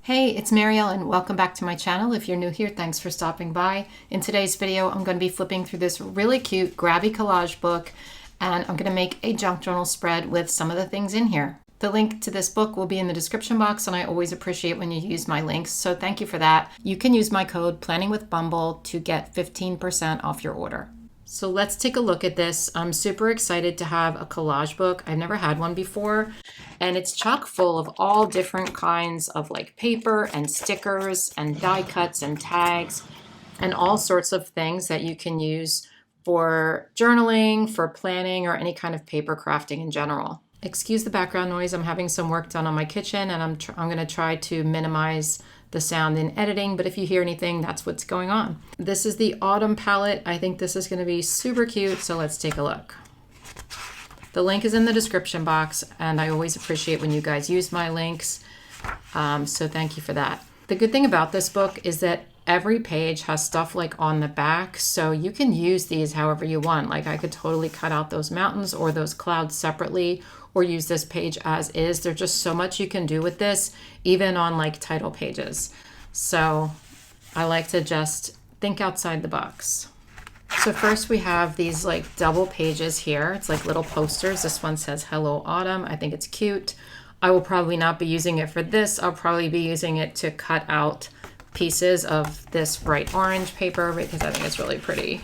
Hey, it's Marielle and welcome back to my channel. If you're new here, thanks for stopping by. In today's video, I'm going to be flipping through this really cute Grabie Collage book, and I'm going to make a junk journal spread with some of the things in here. The link to this book will be in the description box, and I always appreciate when you use my links, so thank you for that. You can use my code planningwithbumble to get 15% off your order. So let's take a look at this. I'm super excited to have a collage book. I've never had one before, and it's chock full of all different kinds of like paper and stickers and die cuts and tags and all sorts of things that you can use for journaling, for planning, or any kind of paper crafting in general. Excuse the background noise. I'm having some work done on my kitchen, and I'm going to try to minimize the sound in editing, but if you hear anything, that's what's going on. This is the Autumn palette. I think this is going to be super cute, so let's take a look. The link is in the description box, and I always appreciate when you guys use my links, so thank you for that. The good thing about this book is that every page has stuff like on the back, so you can use these however you want. Like I could totally cut out those mountains or those clouds separately, or use this page as is. There's just so much you can do with this, even on like title pages. So I like to just think outside the box. So first we have these like double pages here. It's like little posters. This one says Hello Autumn. I think it's cute. I will probably not be using it for this. I'll probably be using it to cut out pieces of this bright orange paper because I think it's really pretty.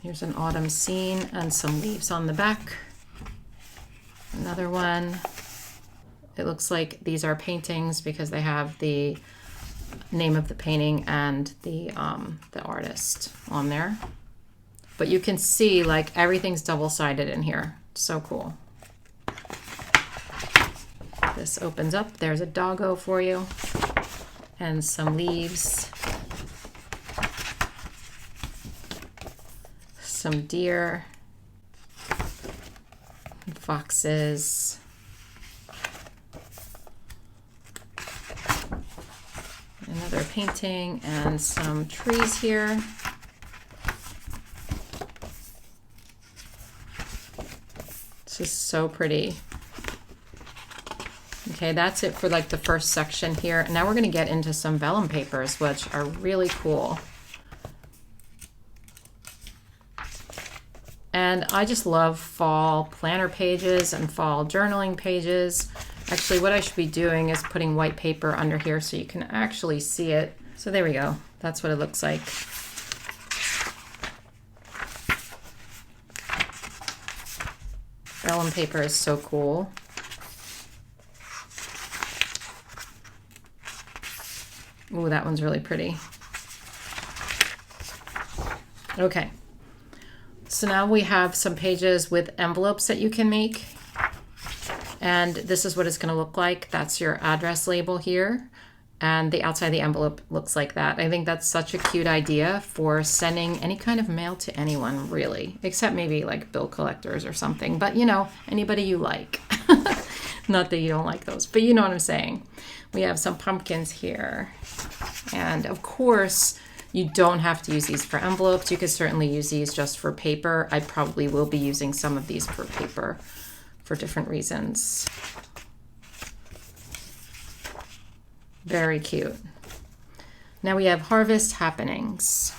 Here's an autumn scene and some leaves on the back. Another one. It looks like these are paintings because they have the name of the painting and the artist on there. But you can see like everything's double-sided in here. So cool. This opens up. There's a doggo for you and some leaves. Some deer. Foxes. Another painting and some trees here. This is so pretty. Okay, that's it for like the first section here. And now we're going to get into some vellum papers, which are really cool. And I just love fall planner pages and fall journaling pages. Actually, what I should be doing is putting white paper under here so you can actually see it. So there we go. That's what it looks like. Vellum paper is so cool. Ooh, that one's really pretty. Okay. So now we have some pages with envelopes that you can make. And this is what it's going to look like. That's your address label here. And the outside of the envelope looks like that. I think that's such a cute idea for sending any kind of mail to anyone, really. Except maybe like bill collectors or something. But, you know, anybody you like. Not that you don't like those, but you know what I'm saying. We have some pumpkins here. And of course, you don't have to use these for envelopes. You could certainly use these just for paper. I probably will be using some of these for paper for different reasons. Very cute. Now we have harvest happenings.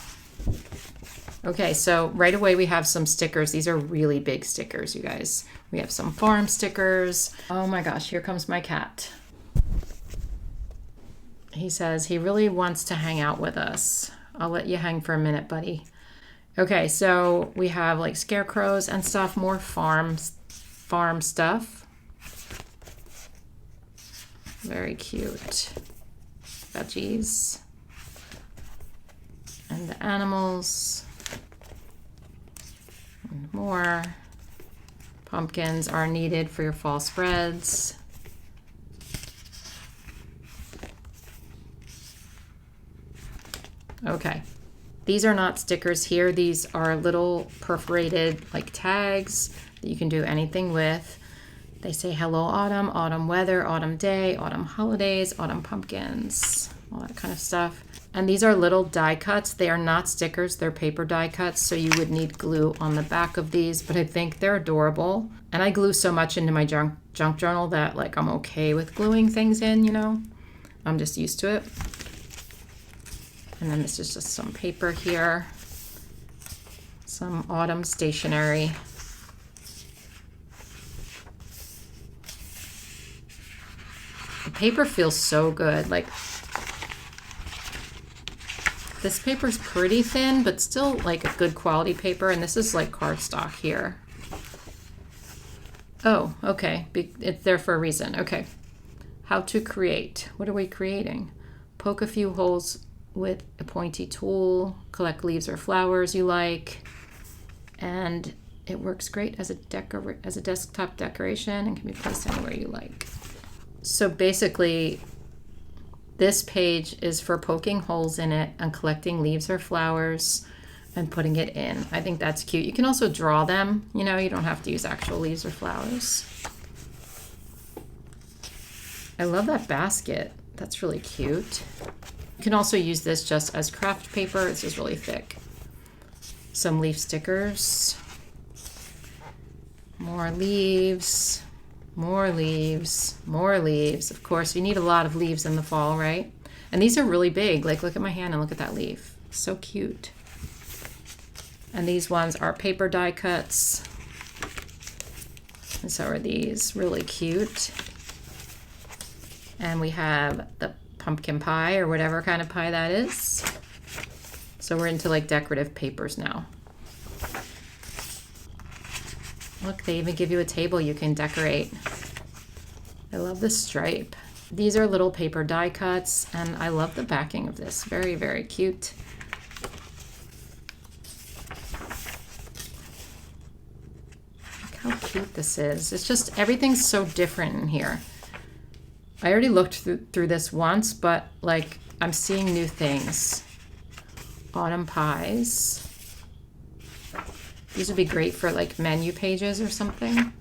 Okay, so right away we have some stickers. These are really big stickers, you guys. We have some farm stickers. Oh my gosh, here comes my cat. He says he really wants to hang out with us. I'll let you hang for a minute, buddy. Okay, so we have like scarecrows and stuff, more farm stuff. Very cute. Veggies. And the animals. And more. Pumpkins are needed for your fall spreads. Okay, these are not stickers here. These are little perforated like tags that you can do anything with. They say hello autumn, autumn weather, autumn day, autumn holidays, autumn pumpkins, all that kind of stuff. And these are little die cuts. They are not stickers, they're paper die cuts, so you would need glue on the back of these, but I think they're adorable. And I glue so much into my junk journal that like I'm okay with gluing things in, you know. I'm just used to it. And then this is just some paper here. Some autumn stationery. The paper feels so good. Like, this paper's pretty thin, but still like a good quality paper. And this is like cardstock here. Oh, okay. It's there for a reason. Okay. How to create. What are we creating? Poke a few holes with a pointy tool. Collect leaves or flowers you like. And it works great as a desktop decoration and can be placed anywhere you like. So basically, this page is for poking holes in it and collecting leaves or flowers and putting it in. I think that's cute. You can also draw them. You know, you don't have to use actual leaves or flowers. I love that basket. That's really cute. You can also use this just as craft paper. This is really thick. Some leaf stickers. More leaves. More leaves, more leaves. Of course, you need a lot of leaves in the fall, right? And these are really big. Like, look at my hand and look at that leaf. So cute. And these ones are paper die cuts. And so are these, really cute. And we have the pumpkin pie or whatever kind of pie that is. So we're into like decorative papers now. Look, they even give you a table you can decorate. I love the stripe. These are little paper die cuts, and I love the backing of this. Very, very cute. Look how cute this is. It's just, everything's so different in here. I already looked through this once, but like, I'm seeing new things. Autumn pies. These would be great for like menu pages or something.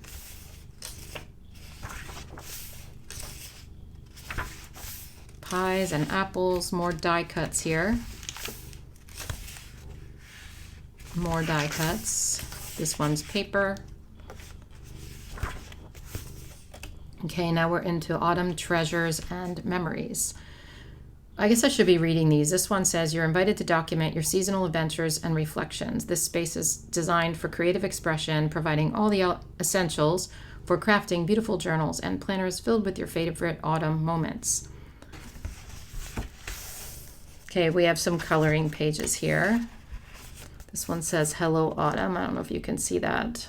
Pies and apples, more die cuts here. More die cuts. This one's paper. Okay, now we're into autumn treasures and memories. I guess I should be reading these. This one says, you're invited to document your seasonal adventures and reflections. This space is designed for creative expression, providing all the essentials for crafting beautiful journals and planners filled with your favorite autumn moments. Okay, we have some coloring pages here. This one says, Hello Autumn. I don't know if you can see that.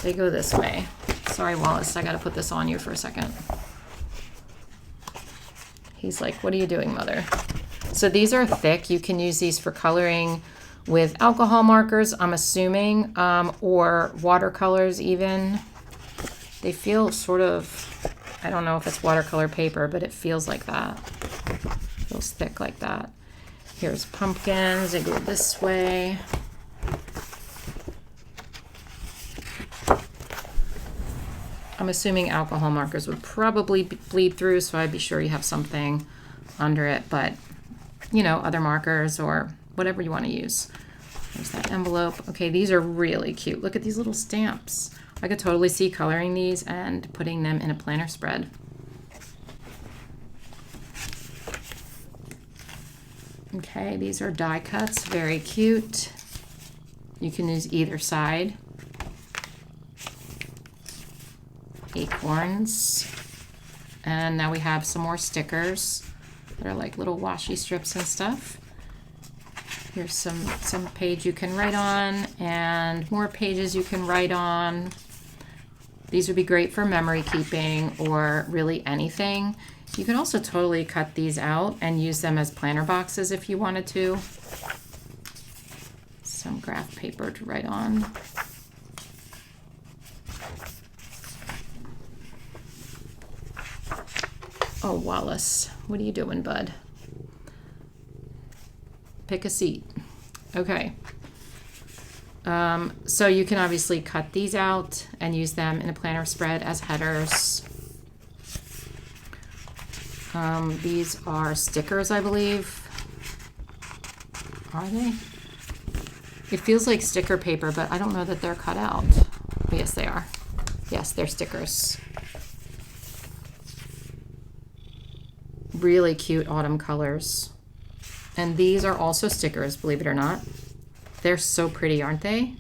They go this way. Sorry, Wallace, I gotta put this on you for a second. He's like, what are you doing, Mother? So these are thick. You can use these for coloring with alcohol markers, I'm assuming, or watercolors even. They feel sort of, I don't know if it's watercolor paper, but it feels like that. It feels thick like that. Here's pumpkins. They go this way. I'm assuming alcohol markers would probably bleed through, so I'd be sure you have something under it, but you know, other markers or whatever you want to use. There's that envelope. Okay, these are really cute. Look at these little stamps. I could totally see coloring these and putting them in a planner spread. Okay, these are die cuts, very cute. You can use either side. Acorns. And now we have some more stickers that are like little washi strips and stuff. Here's some page you can write on and more pages you can write on. These would be great for memory keeping or really anything. You can also totally cut these out and use them as planner boxes if you wanted to. Some graph paper to write on. Oh, Wallace, what are you doing, bud? Pick a seat. Okay. So you can obviously cut these out and use them in a planner spread as headers. These are stickers, I believe. Are they? It feels like sticker paper, but I don't know that they're cut out. Oh, yes, they are. Yes, they're stickers. really cute autumn colors. And these are also stickers, believe it or not. They're so pretty, aren't they?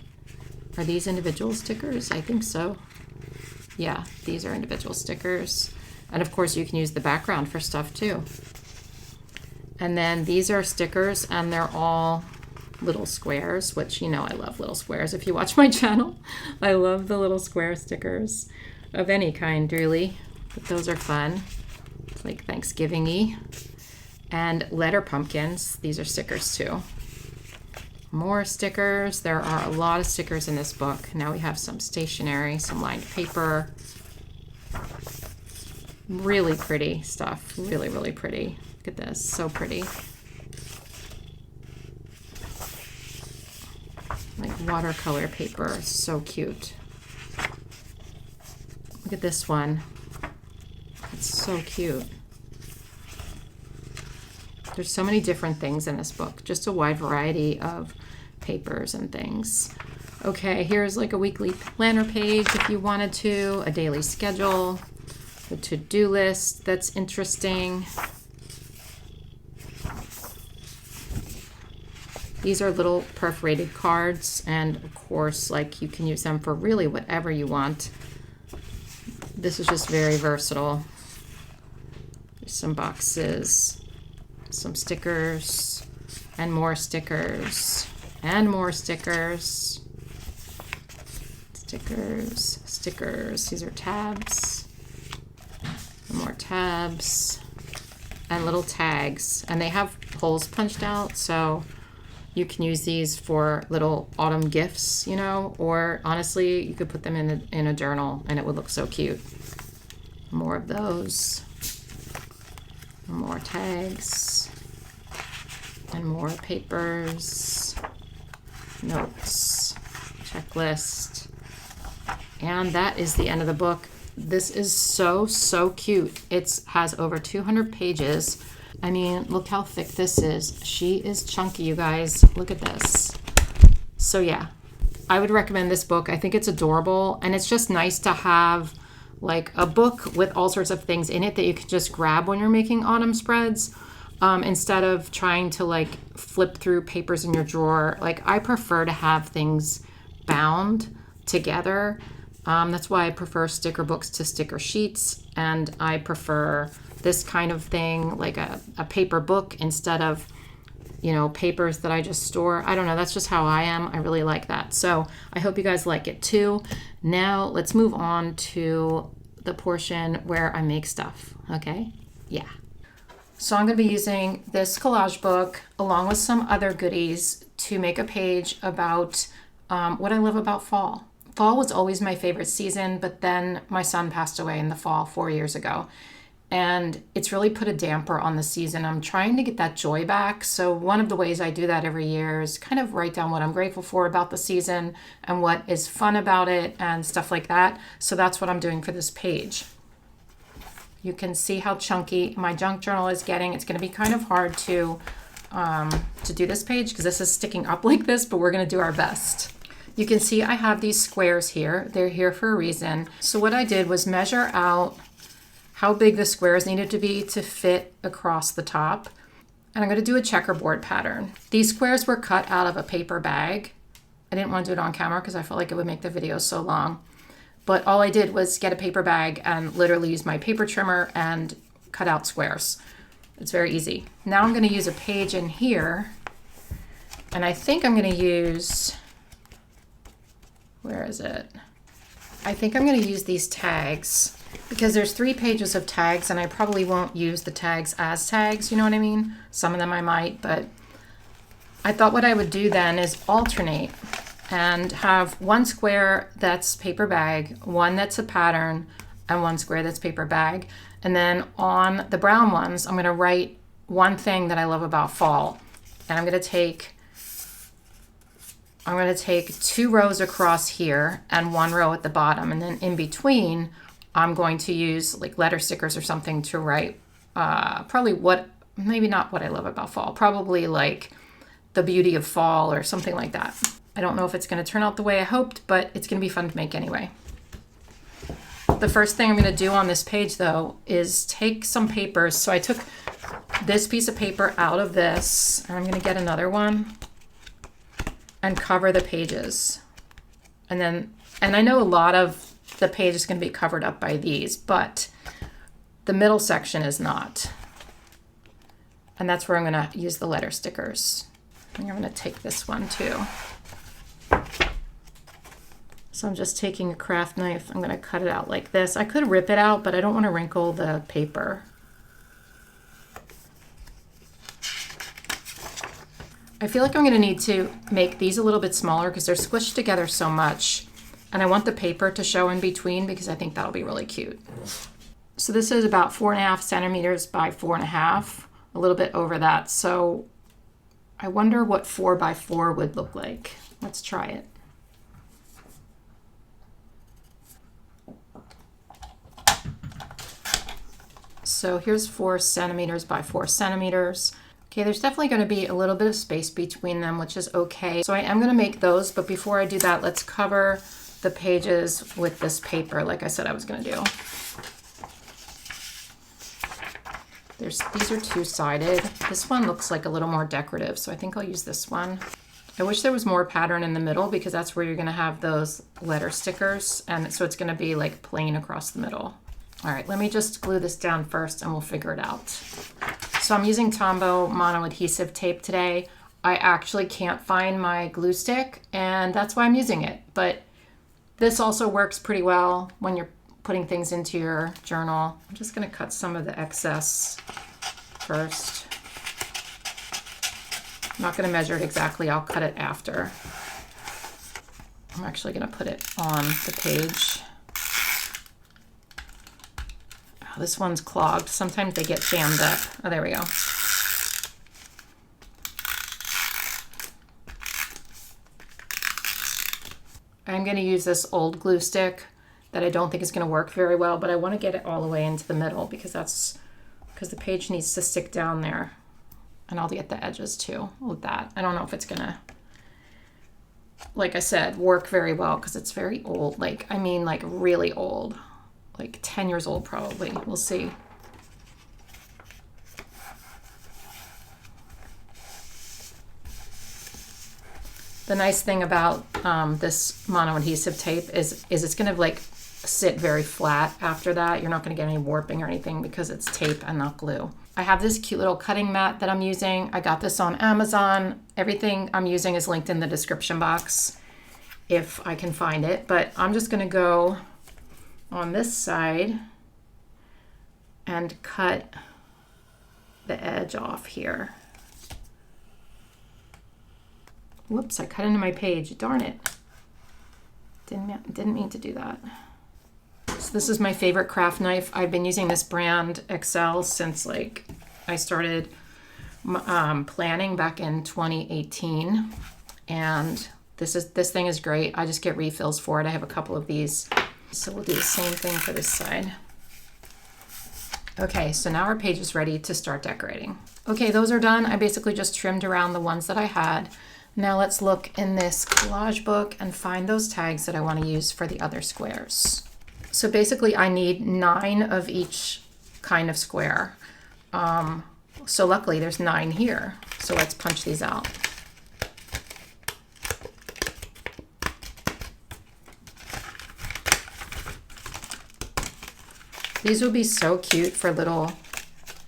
Are these individual stickers? I think so. Yeah, these are individual stickers. And of course you can use the background for stuff too. And then these are stickers, and they're all little squares, which you know I love little squares. If you watch my channel, I love the little square stickers of any kind, really. But those are fun, like Thanksgiving-y. And letter pumpkins, these are stickers too. More stickers. There are a lot of stickers in this book. Now we have some stationery, some lined paper. Really pretty stuff. Really, really pretty. Look at this. So pretty. Like watercolor paper. So cute. Look at this one. It's so cute. There's so many different things in this book. Just a wide variety of papers and things. Okay, here's like a weekly planner page if you wanted to, a daily schedule, a to-do list that's interesting. These are little perforated cards, and of course, like, you can use them for really whatever you want. This is just very versatile. There's some boxes, some stickers, and more stickers, and more stickers. Stickers, stickers. These are tabs, and more tabs, and little tags. And they have holes punched out, so you can use these for little autumn gifts, you know, or honestly, you could put them in a journal and it would look so cute. More of those. More tags. And more papers. Notes. Checklist. And that is the end of the book. This is so, so cute. It has over 200 pages. I mean, look how thick this is. She is chunky, you guys. Look at this. So yeah, I would recommend this book. I think it's adorable, and it's just nice to have like a book with all sorts of things in it that you can just grab when you're making autumn spreads, instead of trying to like flip through papers in your drawer. Like, I prefer to have things bound together. That's why I prefer sticker books to sticker sheets, and I prefer this kind of thing, like a paper book, instead of, you know, papers that I just store. I don't know, that's just how I am. I really like that. So I hope you guys like it too. Now let's move on to the portion where I make stuff, okay? Yeah. So I'm going to be using this collage book along with some other goodies to make a page about what I love about fall. Fall was always my favorite season, but then my son passed away in the fall 4 years ago. And it's really put a damper on the season. I'm trying to get that joy back. So one of the ways I do that every year is kind of write down what I'm grateful for about the season and what is fun about it and stuff like that. So that's what I'm doing for this page. You can see how chunky my junk journal is getting. It's going to be kind of hard to do this page because this is sticking up like this, but we're going to do our best. You can see I have these squares here. They're here for a reason. So what I did was measure out how big the squares needed to be to fit across the top. And I'm going to do a checkerboard pattern. These squares were cut out of a paper bag. I didn't want to do it on camera because I felt like it would make the video so long. But all I did was get a paper bag and literally use my paper trimmer and cut out squares. It's very easy. Now I'm going to use a page in here. And I think I'm going to use, where is it? I think I'm going to use these tags, because there's 3 pages of tags and I probably won't use the tags as tags, you know what I mean? Some of them I might, but I thought what I would do then is alternate and have one square that's paper bag, one that's a pattern, and one square that's paper bag. And then on the brown ones, I'm going to write one thing that I love about fall. And I'm going to take 2 rows across here and 1 row at the bottom. And then in between, I'm going to use like letter stickers or something to write probably maybe not what I love about fall, probably like the beauty of fall or something like that. I don't know if it's going to turn out the way I hoped, but it's going to be fun to make anyway. The first thing I'm going to do on this page though is take some papers. So I took this piece of paper out of this, and I'm going to get another one and cover the pages. And I know a lot of the page is going to be covered up by these, but the middle section is not. And that's where I'm going to use the letter stickers. I think I'm going to take this one too. So I'm just taking a craft knife. I'm going to cut it out like this. I could rip it out, but I don't want to wrinkle the paper. I feel like I'm going to need to make these a little bit smaller because they're squished together so much. And I want the paper to show in between because I think that'll be really cute. So this is about 4.5 centimeters by 4.5, a little bit over that. So I wonder what 4 by 4 would look like. Let's try it. So here's 4 centimeters by 4 centimeters. Okay, there's definitely going to be a little bit of space between them, which is okay. So I am going to make those, but before I do that, let's cover the pages with this paper like I said I was going to do. These are two-sided. This one looks like a little more decorative, so I think I'll use this one. I wish there was more pattern in the middle because that's where you're going to have those letter stickers, and so it's going to be like plain across the middle. All right, let me just glue this down first and we'll figure it out. So I'm using Tombow mono adhesive tape today. I actually can't find my glue stick and that's why I'm using it. But this also works pretty well when you're putting things into your journal. I'm just gonna cut some of the excess first. I'm not gonna measure it exactly, I'll cut it after. I'm actually gonna put it on the page. This one's clogged. Sometimes they get jammed up. Oh, there we go. I'm going to use this old glue stick that I don't think is going to work very well, but I want to get it all the way into the middle because the page needs to stick down there. And I'll get the edges too with that. I don't know if it's going to, like I said, work very well because it's very old. Like, I mean, like really old. Like 10 years old probably. We'll see. The nice thing about this mono adhesive tape is it's going to like sit very flat after that. You're not going to get any warping or anything because it's tape and not glue. I have this cute little cutting mat that I'm using. I got this on Amazon. Everything I'm using is linked in the description box if I can find it. But I'm just going to go on this side and cut the edge off here. Whoops, I cut into my page. Darn it. Didn't mean to do that. So this is my favorite craft knife. I've been using this brand 𝘱𝘗 since like I started planning back in 2018. And this thing is great. I just get refills for it. I have a couple of these. So we'll do the same thing for this side. Okay, so now our page is ready to start decorating. Okay, those are done. I basically just trimmed around the ones that I had. Now let's look in this collage book and find those tags that I want to use for the other squares. So basically I need 9 of each kind of square. So luckily there's 9 here. So let's punch these out. These would be so cute for little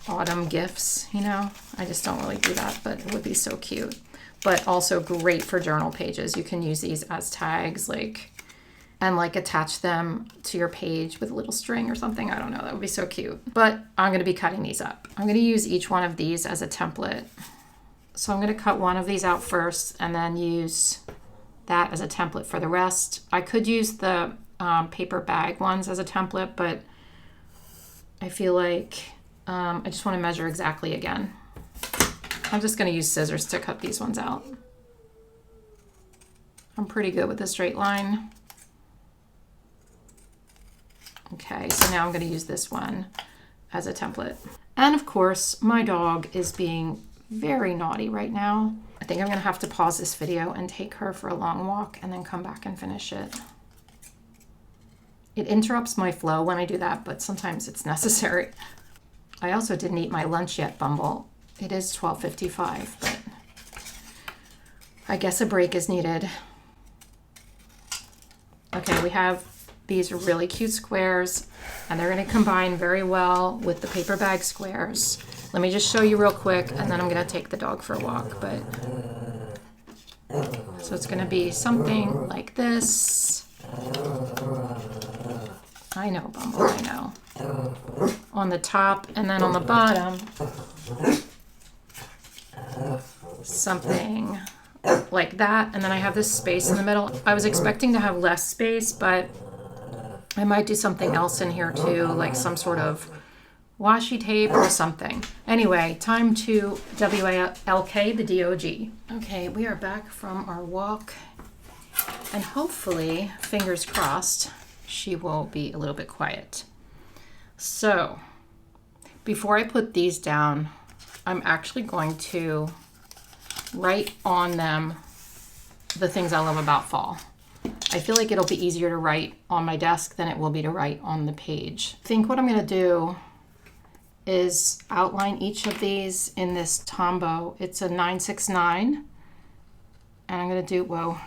autumn gifts, you know? I just don't really do that, but it would be so cute. But also great for journal pages. You can use these as tags, and attach them to your page with a little string or something. I don't know, that would be so cute. But I'm gonna be cutting these up. I'm gonna use each one of these as a template. So I'm gonna cut one of these out first and then use that as a template for the rest. I could use the paper bag ones as a template, but I feel like I just want to measure exactly again. I'm just going to use scissors to cut these ones out. I'm pretty good with a straight line. Okay, so now I'm going to use this one as a template. And of course, my dog is being very naughty right now. I think I'm going to have to pause this video and take her for a long walk and then come back and finish it. It interrupts my flow when I do that, but sometimes it's necessary. I also didn't eat my lunch yet, Bumble. It is 12:55, but I guess a break is needed. Okay, we have these really cute squares, and they're going to combine very well with the paper bag squares. Let me just show you real quick, and then I'm going to take the dog for a walk. But so it's going to be something like this. I know, Bumble, I know. On the top, and then on the bottom, something like that. And then I have this space in the middle. I was expecting to have less space, but I might do something else in here too, like some sort of washi tape or something. Anyway, time to 𝘬𝘰𝘯𝘦𝘵 the DOG. Okay, we are back from our walk, and hopefully, fingers crossed, she will be a little bit quiet. So, before I put these down, I'm actually going to write on them the things I love about fall. I feel like it'll be easier to write on my desk than it will be to write on the page. I think what I'm going to do is outline each of these in this Tombow. It's a 969, and I'm going to do, whoa,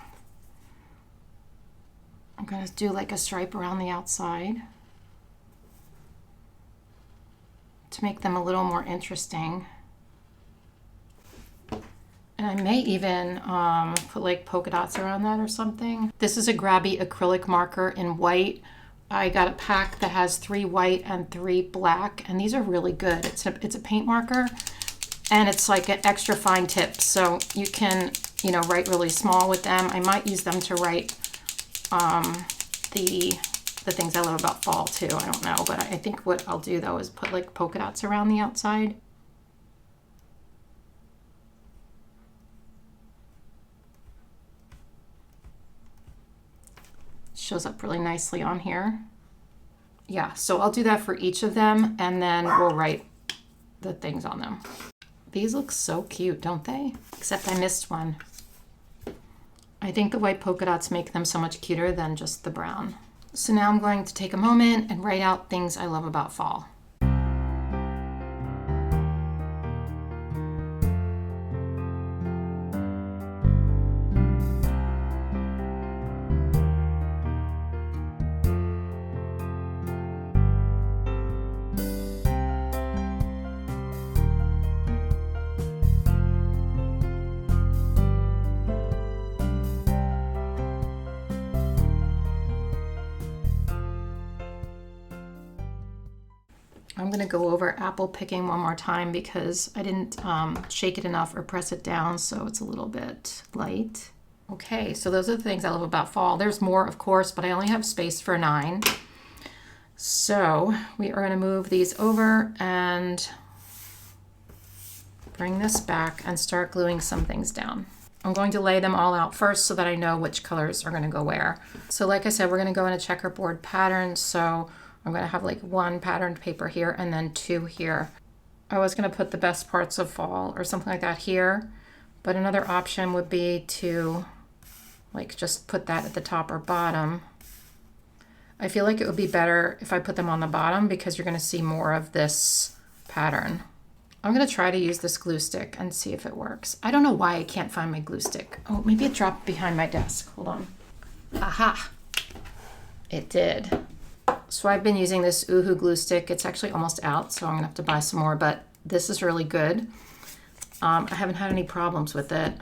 I'm going to do like a stripe around the outside to make them a little more interesting. And I may even put like polka dots around that or something. This is a Grabie acrylic marker in white. I got a pack that has 3 white and 3 black, and these are really good. It's a paint marker, and it's like an extra fine tip, so you can, you know, write really small with them. I might use them to write the things I love about fall too. I don't know, but I think what I'll do though is put like polka dots around the outside. Shows up really nicely on here. Yeah, so I'll do that for each of them, and then we'll write the things on them. These look so cute, don't they? Except I missed one. I think the white polka dots make them so much cuter than just the brown. So now I'm going to take a moment and write out things I love about fall. I'm going to go over apple picking one more time because I didn't shake it enough or press it down, so it's a little bit light. Okay, so those are the things I love about fall. There's more, of course, but I only have space for 9. So we are going to move these over and bring this back and start gluing some things down. I'm going to lay them all out first so that I know which colors are going to go where. So like I said, we're going to go in a checkerboard pattern, so I'm going to have like 1 patterned paper here and then 2 here. I was going to put the best parts of fall or something like that here, but another option would be to like just put that at the top or bottom. I feel like it would be better if I put them on the bottom because you're going to see more of this pattern. I'm going to try to use this glue stick and see if it works. I don't know why I can't find my glue stick. Oh, maybe it dropped behind my desk. Hold on. Aha! It did. So I've been using this 𝘬𝘗 glue stick. It's actually almost out, so I'm gonna have to buy some more, but this is really good. I haven't had any problems with it.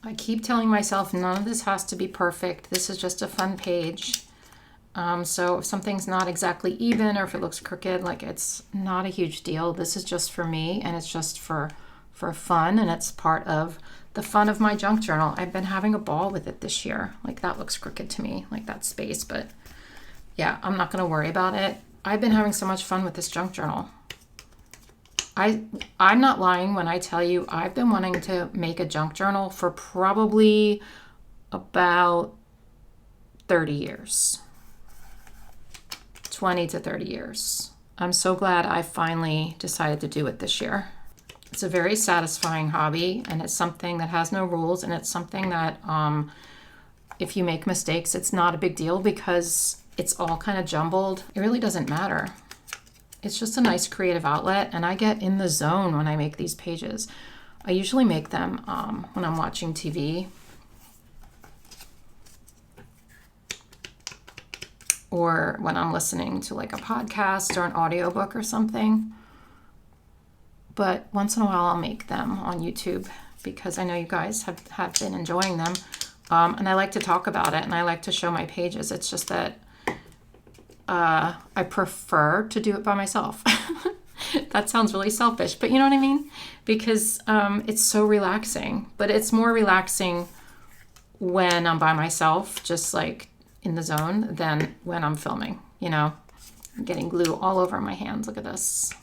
I keep telling myself none of this has to be perfect. This is just a fun page. So if something's not exactly even or if it looks crooked, like it's not a huge deal. This is just for me, and it's just for fun, and it's part of the fun of my junk journal. I've been having a ball with it this year. Like that looks crooked to me, like that space, but yeah, I'm not gonna worry about it. I've been having so much fun with this junk journal. I'm not lying when I tell you I've been wanting to make a junk journal for probably about 30 years. 20 to 30 years. I'm so glad I finally decided to do it this year. It's a very satisfying hobby, and it's something that has no rules, and it's something that if you make mistakes, it's not a big deal because it's all kind of jumbled. It really doesn't matter. it's just a nice creative outlet, and I get in the zone when I make these pages. I usually make them when I'm watching TV or when I'm listening to like a podcast or an audiobook or something. But once in a while I'll make them on YouTube because I know you guys have been enjoying them. And I like to talk about it and I like to show my pages. It's just that I prefer to do it by myself. That sounds really selfish, but you know what I mean? Because it's so relaxing. But it's more relaxing when I'm by myself, just like in the zone, than when I'm filming, you know? I'm getting glue all over my hands. Look at this.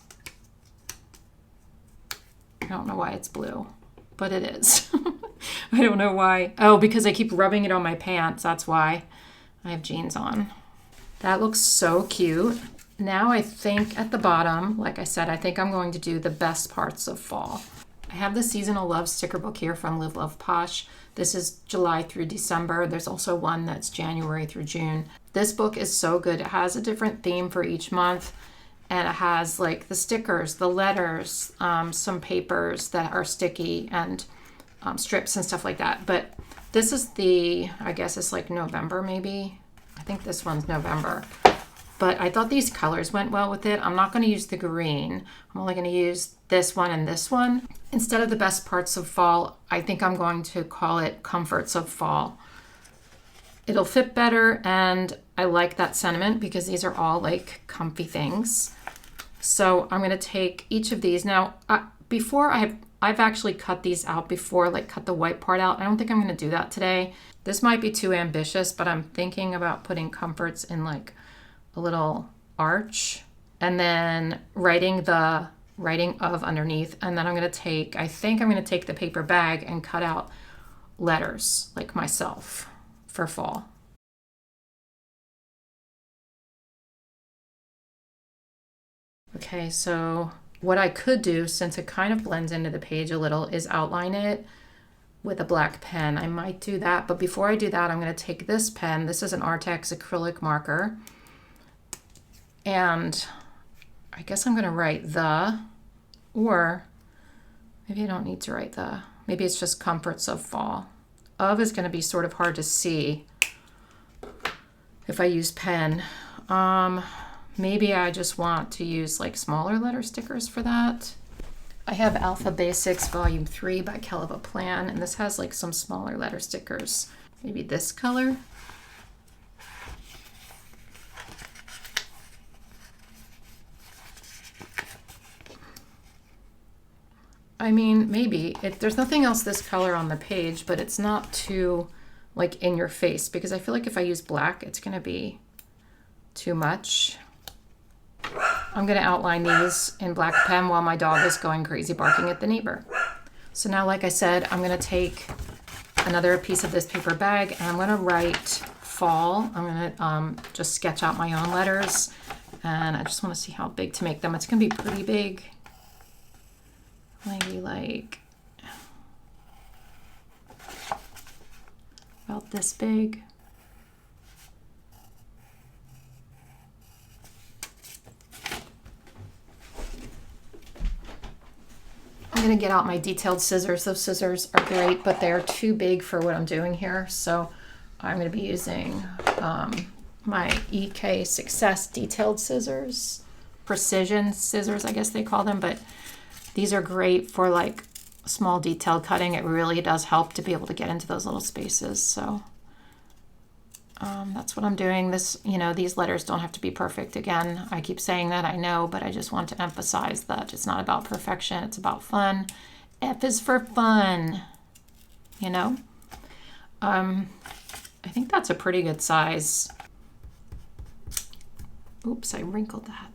I don't know why it's blue, but it is. I don't know why. Oh, because I keep rubbing it on my pants. That's why. I have jeans on. That looks so cute. Now I think at the bottom, like I said, I think I'm going to do the best parts of fall. I have the Seasonal Love sticker book here from Live Love Posh. This is July through December. There's also one that's January through June. This book is so good. It has a different theme for each month. And it has like the stickers, the letters, some papers that are sticky, and strips and stuff like that. But this is I guess it's like November maybe. I think this one's November. But I thought these colors went well with it. I'm not going to use the green. I'm only going to use this one and this one. Instead of the best parts of fall, I think I'm going to call it comforts of fall. It'll fit better, and I like that sentiment because these are all like comfy things. So I'm going to take each of these. Now, before I've actually cut these out before, like cut the white part out. I don't think I'm going to do that today. This might be too ambitious, but I'm thinking about putting comforts in like a little arch and then writing of underneath. And then I think I'm going to take the paper bag and cut out letters like myself for fall. Okay, so what I could do, since it kind of blends into the page a little, is outline it with a black pen. I might do that, but before I do that, I'm going to take this pen. This is an Artex acrylic marker. And I guess I'm going to write or maybe I don't need to write maybe it's just comforts of fall. Of is going to be sort of hard to see if I use pen. Maybe I just want to use like smaller letter stickers for that. I have Alpha Basics Volume 3 by 𝘏𝘗 Plan, and this has like some smaller letter stickers. Maybe this color. I mean, maybe. There's nothing else this color on the page, but it's not too like in your face, because I feel like if I use black, it's going to be too much. I'm going to outline these in black pen while my dog is going crazy barking at the neighbor. So now, like I said, I'm going to take another piece of this paper bag and I'm going to write fall. I'm going to just sketch out my own letters, and I just want to see how big to make them. It's going to be pretty big. Maybe like about this big. I'm going to get out my detailed scissors. Those scissors are great, but they're too big for what I'm doing here. So I'm going to be using my 𝘰𝘗 Success detailed scissors. Precision scissors, I guess they call them, but these are great for like small detail cutting. It really does help to be able to get into those little spaces. So that's what I'm doing. These letters don't have to be perfect. Again, I keep saying that, I know, but I just want to emphasize that it's not about perfection. It's about fun. F is for fun, I think that's a pretty good size. Oops, I wrinkled that.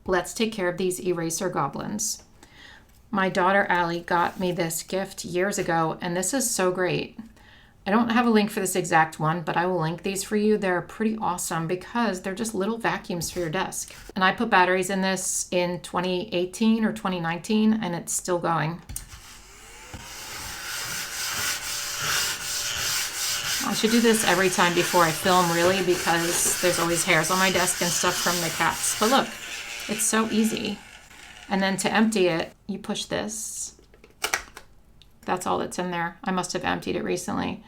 Let's take care of these eraser goblins. My daughter Allie got me this gift years ago, and this is so great. I don't have a link for this exact one, but I will link these for you. They're pretty awesome because they're just little vacuums for your desk. And I put batteries in this in 2018 or 2019, and it's still going. I should do this every time before I film, really, because there's always hairs on my desk and stuff from the cats. But look, it's so easy. And then to empty it, you push this. That's all that's in there. I must have emptied it recently.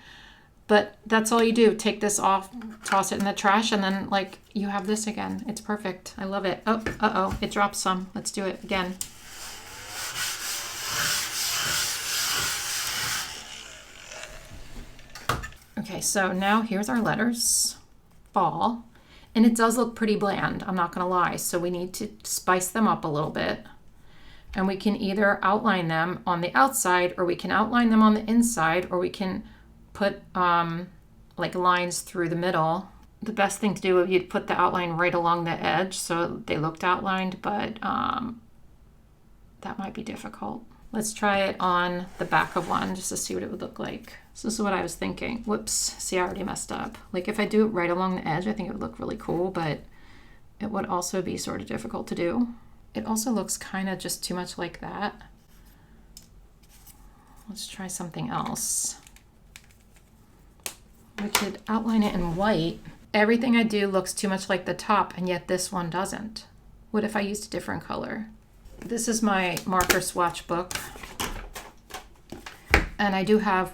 But that's all you do. Take this off, toss it in the trash, and then like you have this again. It's perfect. I love it. Oh, uh-oh, it dropped some. Let's do it again. Okay, so now here's our letters, fall, and it does look pretty bland, I'm not gonna lie, so we need to spice them up a little bit, and we can either outline them on the outside, or we can outline them on the inside, or we can put like lines through the middle. The best thing to do would be to put the outline right along the edge so they looked outlined, but that might be difficult. Let's try it on the back of one just to see what it would look like. So this is what I was thinking. Whoops, see, I already messed up. Like if I do it right along the edge, I think it would look really cool, but it would also be sort of difficult to do. It also looks kind of just too much like that. Let's try something else. We could outline it in white. Everything I do looks too much like the top, and yet this one doesn't. What if I used a different color? This is my marker swatch book, and I do have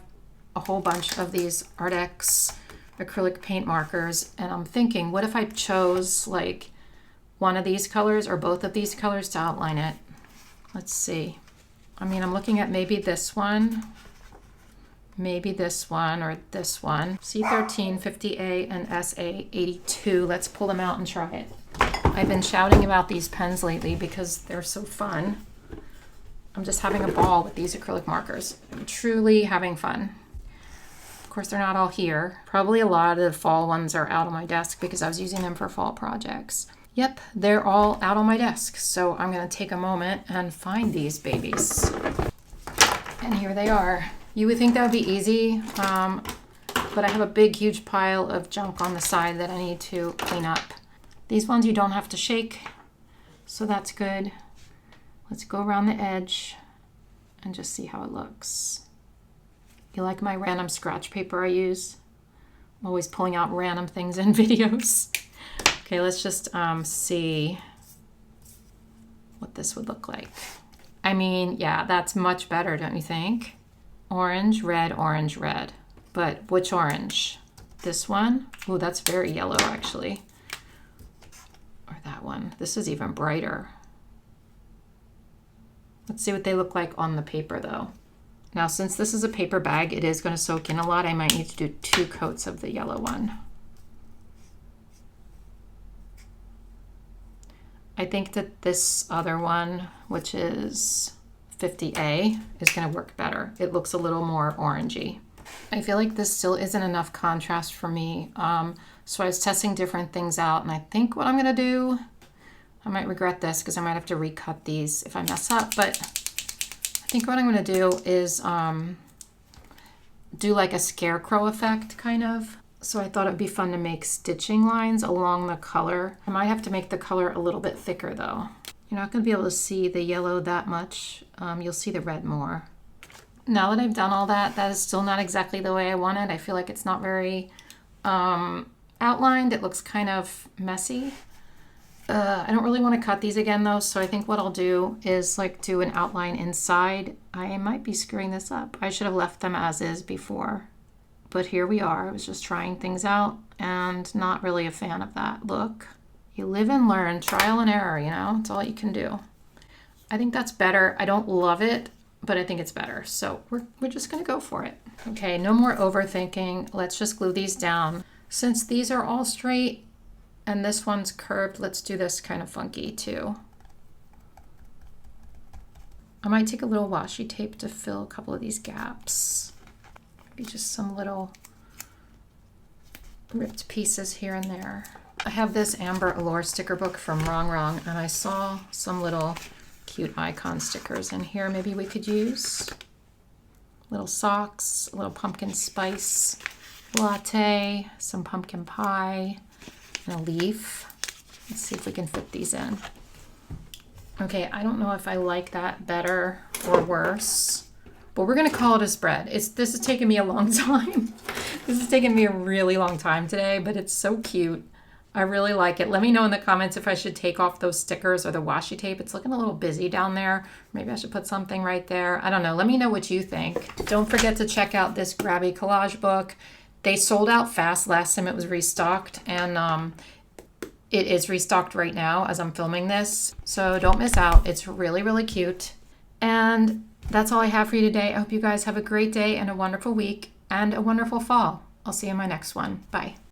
a whole bunch of these Art X acrylic paint markers, and I'm thinking, what if I chose like one of these colors or both of these colors to outline it? Let's see. I mean, I'm looking at maybe this one, maybe this one, or this one. C13, 50A, and SA82. Let's pull them out and try it. I've been shouting about these pens lately because they're so fun. I'm just having a ball with these acrylic markers. I'm truly having fun. Of course, they're not all here. Probably a lot of the fall ones are out on my desk because I was using them for fall projects. Yep, they're all out on my desk. So I'm gonna take a moment and find these babies. And here they are. You would think that would be easy, but I have a big, huge pile of junk on the side that I need to clean up. These ones you don't have to shake, so that's good. Let's go around the edge and just see how it looks. You like my random scratch paper I use? I'm always pulling out random things in videos. Okay, let's just see what this would look like. I mean, yeah, that's much better, don't you think? Orange, red, orange, red. But which orange? This one? Oh, that's very yellow, actually. Or that one. This is even brighter. Let's see what they look like on the paper, though. Now, since this is a paper bag, it is going to soak in a lot. I might need to do 2 coats of the yellow one. I think that this other one, which is 50A, is going to work better. It looks a little more orangey. I feel like this still isn't enough contrast for me. So I was testing different things out, and I think what I'm going to do, I might regret this because I might have to recut these if I mess up, but I think what I'm going to do is do like a scarecrow effect, kind of. So I thought it would be fun to make stitching lines along the color. I might have to make the color a little bit thicker, though. You're not going to be able to see the yellow that much. You'll see the red more. Now that I've done all that, that is still not exactly the way I want it. I feel like it's not very outlined. It looks kind of messy. I don't really want to cut these again, though, so I think what I'll do is like do an outline inside. I might be screwing this up. I should have left them as is before. But here we are. I was just trying things out and not really a fan of that look. You live and learn, trial and error, you know? It's all you can do. I think that's better. I don't love it, but I think it's better. So we're just gonna go for it. Okay, no more overthinking. Let's just glue these down. Since these are all straight and this one's curved, let's do this kind of funky too. I might take a little washi tape to fill a couple of these gaps. Maybe just some little ripped pieces here and there. I have this Amber Allure sticker book from Wrong Wrong, and I saw some little cute icon stickers in here maybe we could use. Little socks, a little pumpkin spice latte, some pumpkin pie, and a leaf. Let's see if we can fit these in. Okay, I don't know if I like that better or worse, but we're gonna call it a spread. This has taken me a long time This is taking me a really long time today, but it's so cute. I really like it. Let me know in the comments if I should take off those stickers or the washi tape. It's looking a little busy down there. Maybe I should put something right there. I don't know. Let me know what you think. Don't forget to check out this Grabie Collage book. They sold out fast last time it was restocked, and it is restocked right now as I'm filming this. So don't miss out. It's really, really cute. And that's all I have for you today. I hope you guys have a great day and a wonderful week and a wonderful fall. I'll see you in my next one. Bye.